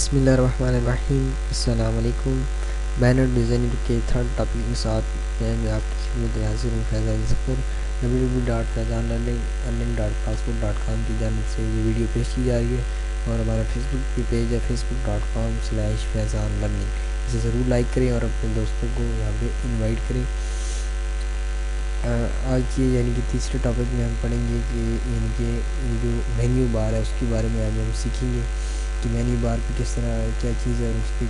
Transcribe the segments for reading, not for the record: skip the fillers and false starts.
بسم اللہ الرحمن الرحیم۔ السلام علیکم۔ بینر ڈیزائنر کے تھرڈ ٹاپک کے ساتھ میں آپ کی خدمت حاضر ہوں فیضان ظفر۔ www.faizanlearning.blogspot.com کی جانب سے یہ ویڈیو پیش کی جا رہی ہے اور ہمارا فیس بک کی پیج ہے facebook.com/faizan learning۔ اسے ضرور لائک کریں اور اپنے دوستوں کو یہاں پہ انوائٹ کریں۔ آج کی یعنی کہ تیسرے ٹاپک میں ہم پڑھیں گے کہ یعنی کہ جو مینیو بار ہے اس کے بارے میں آج ہم سیکھیں گے کہ مینیو بار پہ کس طرح کیا چیز ہے اور اس کے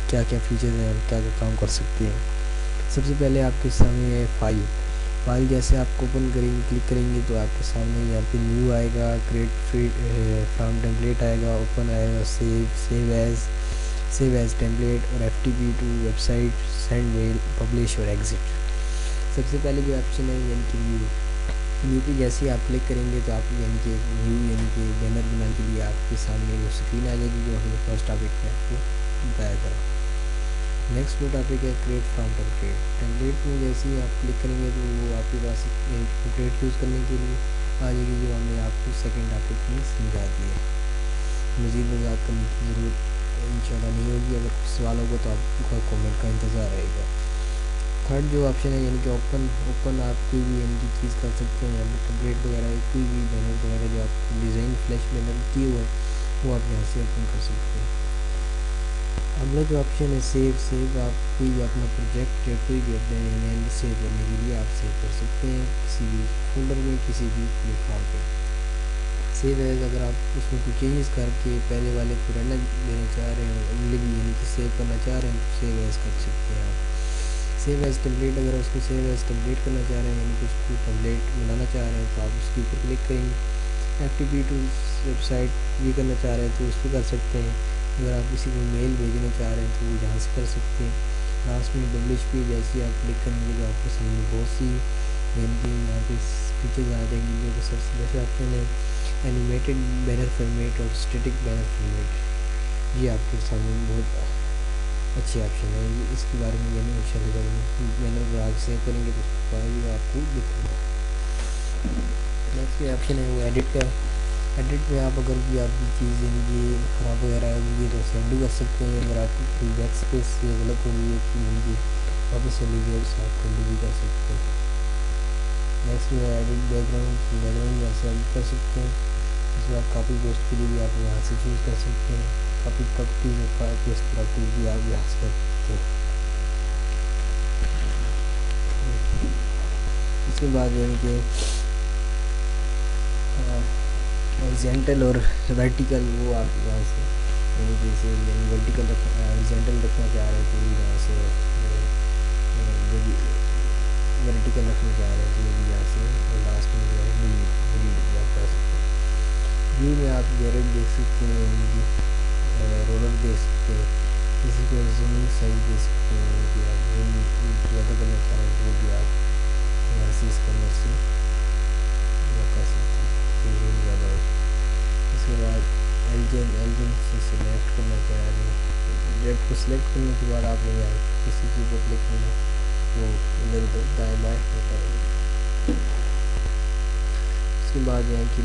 کیا کیا فیچرز ہیں اور کیا کیا کام کر سکتے ہیں۔ سب سے پہلے آپ کے سامنے ہے فائل جیسے آپ کو اوپن کریں گے کلک کریں گے تو آپ کے سامنے یہاں پہ نیو آئے گا، کریٹ فرام ٹیمپلیٹ آئے گا، اوپن آئے گا، سیو ایز ٹیمپلیٹ اور FTP to website, send mail, publish اور ایگزٹ۔ سب سے پہلے جو آپشن ہے یعنی کہ نیو پہ جیسے ہی آپ کلک کریں گے تو آپ یعنی کہ نیو یعنی کہ بینر بنانے کے لیے آپ کے سامنے وہ اسکرین آ جائے گی جو ہم نے فرسٹ ٹاپک میں آپ کو بتایا تھا۔ نیکسٹ جو ٹاپک ہے کریٹ فرام ٹیمپلیٹ میں جیسے ہی آپ کلک کریں گے تو وہ آپ کے پاس ٹیمپلیٹ یوز کرنے کے لیے آ جائے گی جو ہم نے آپ کو سیکنڈ ٹاپک میں سمجھا دی ہے۔ مزید وضاحت کرنے کی ضرورت انشاءاللہ نہیں ہوگی، اگر کچھ سوال ہوگا تو آپ کا کامنٹ کا انتظار رہے گا۔ تھرڈ جو آپشن ہے یعنی کہ اوپن آپ کوئی بھی یعنی کہ چیز کر سکتے ہیں، یعنی ٹیمپلیٹ وغیرہ کوئی بھی بینر وغیرہ جو آپ ڈیزائن فلیش بینر کیے ہوئے ہیں وہ آپ یہاں سے اوپن کر سکتے ہیں۔ اگلا جو آپشن ہے سیو آپ کوئی بھی اپنا پروجیکٹ یا کوئی بھی اپنے ایمیل سیو کرنے کے لیے آپ سیو کر سکتے ہیں کسی بھی فولڈر میں، کسی بھی پلیٹ فارم پہ۔ سیو ایز اگر آپ اس میں کوئی چینجز کر کے پہلے والے کو رہنا دینا چاہ رہے ہیں، اگلے بھی یعنی کہ سیو کرنا چاہ رہے ہیں تو سیو ایز کر سکتے ہیں آپ۔ سیو ایز ٹیمپلیٹ اگر اس کو سیو ایز ٹیمپلیٹ کرنا چاہ رہے ہیں یعنی کہ اس کو ٹیمپلیٹ بنانا چاہ رہے ہیں تو آپ اس کے اوپر کلک کریں گے۔ FTP ٹو ویب سائٹ بھی کرنا چاہ رہے ہیں تو اس پہ کر سکتے ہیں۔ اگر آپ کسی کو میل بھیجنا چاہ رہے ہیں تو وہ یہاں سے کر سکتے ہیں۔ لاسٹ میں پبلش پہ جیسے آپ کلک کریں گے تو آپ کے سامنے بہت سی یعنی کہ یہاں پہ فیچرز آ جائیں گی جو کہ سب سے بیسٹ آپشن ہے اینیمیٹڈ بینر فارمیٹ اور اسٹیٹک بینر فارمیٹ۔ یہ آپ کے سامنے بہت اچھے آپشن ہے، اس کے بارے میں یعنی انشاءاللہ جب بینر کو آگے سیو کریں گے تو اس کے بارے میں آپ کو دکھیں گا۔ نیکسٹ یہ آپشن ہے وہ ایڈٹ کا۔ ایڈٹ میں آپ اگر بھی آپ کی چیز یعنی کہ خراب وغیرہ ہوگی تو اسے انڈو کر سکتے ہیں، اگر آپ کی کوئی بیک اسپیس سے غلط ہو رہی ہے تو یعنی کہ واپس چلی گئی اسے آپ انڈو بھی کر سکتے ہیں۔ نیکسٹ جو ہے ایڈٹ بیک گراؤنڈ یہاں سے ایڈٹ کر سکتے ہیں۔ اس کے بعد کاپی پیسٹ کے لیے بھی آپ یہاں سے چوز کر سکتے ہیں، کاپی پراپرٹیز اور پیسٹ پراپرٹیز بھی آپ یہاں سے کر سکتے ہیں۔ اس کے بعد یعنی کہ ہارزینٹل اور ورٹیکل وہ آپ یہاں سے یعنی جیسے یعنی ورٹیکل ہارزینٹل رکھنا چاہ رہے ہیں تو یہاں سے ورٹیکل رکھنا چاہ رہے ہیں تو بھی یہاں سے، اور لاسٹ میں جو ہے ڈیلیٹ بھی آپ کر سکتے ہیں۔ ویو میں آپ گیرٹ دیکھ سکتے ہیں، یعنی کہ رولر دیکھ سکتے ہیں، کسی کو زومنگ سائز دے سکتے ہیں، یعنی کہ آپ زوم زیادہ کرنا چاہ رہے ہیں تو وہ بھی آپ یہاں سے اس کیمرے سے کر سکتے ہیں کہ زوم زیادہ ہو۔ اس کے بعد ایلجن سے سلیکٹ کرنا چاہ رہے ہیں، ڈیٹ کو سلیکٹ کرنے کے بعد آپ نے یہاں کسی چیز کو کلک کرنا وہ ادھر ادھر دائیں بائیں ہوتا ہے۔ اس کے بعد یہاں کی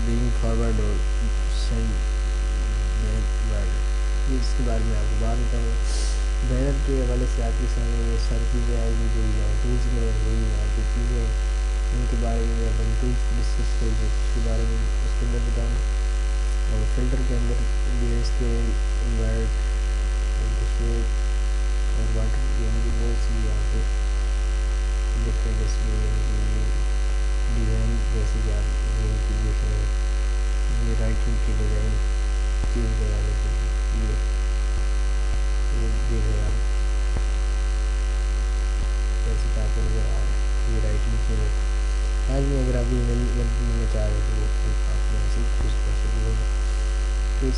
برنگ فارورڈ اور سینڈ بیکورڈ، اس کے بارے میں آپ کو بات بتاؤں۔ بینر کے حوالے سے آپ کے سامنے یہ ساری چیزیں آئیں گی جو یہاں ٹولز میں ہوئی یہاں کی چیزیں ان کے بارے میں اپن ٹولز ڈسکس کریں گے اس کے بارے میں اس کے اندر بتاؤں۔ اور فلٹر کے اندر ڈی ایس کے وائٹ شیپ اور واٹر یعنی کہ بہت سی یہاں پہ ڈفرینٹ اس میں یعنی کہ ڈیزائن جیسے کہ آپ یعنی کہ دیکھ رہے ہیں یہ رائٹنگ کی ڈیزائن چینج کرانے کے لیے یہ دیکھ رہے ہیں آپ جیسے کہ آپ کو نظر آ رہا ہے یہ رائٹنگ چینج ہے۔ آج میں اگر آپ ایمیل ملنا چاہ رہے تو وہ آپ یہاں سے چوز کر سکتے ہیں۔ تو اس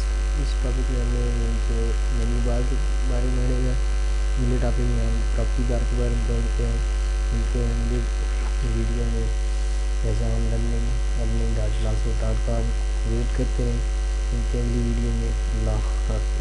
ٹاپک میں ہم نے جو مینیو بار کے بارے میں پڑھے گا، اگلے ٹاپک میں ہم پراپرٹی بار کے بارے میں پڑھتے ہیں۔ ملتے ہیں اگلی ویڈیو میں۔ فیضان learning.blogspot.com ویٹ کرتے ہیں، ملتے ہیں اگلی ویڈیو میں۔ اللہ حافظ۔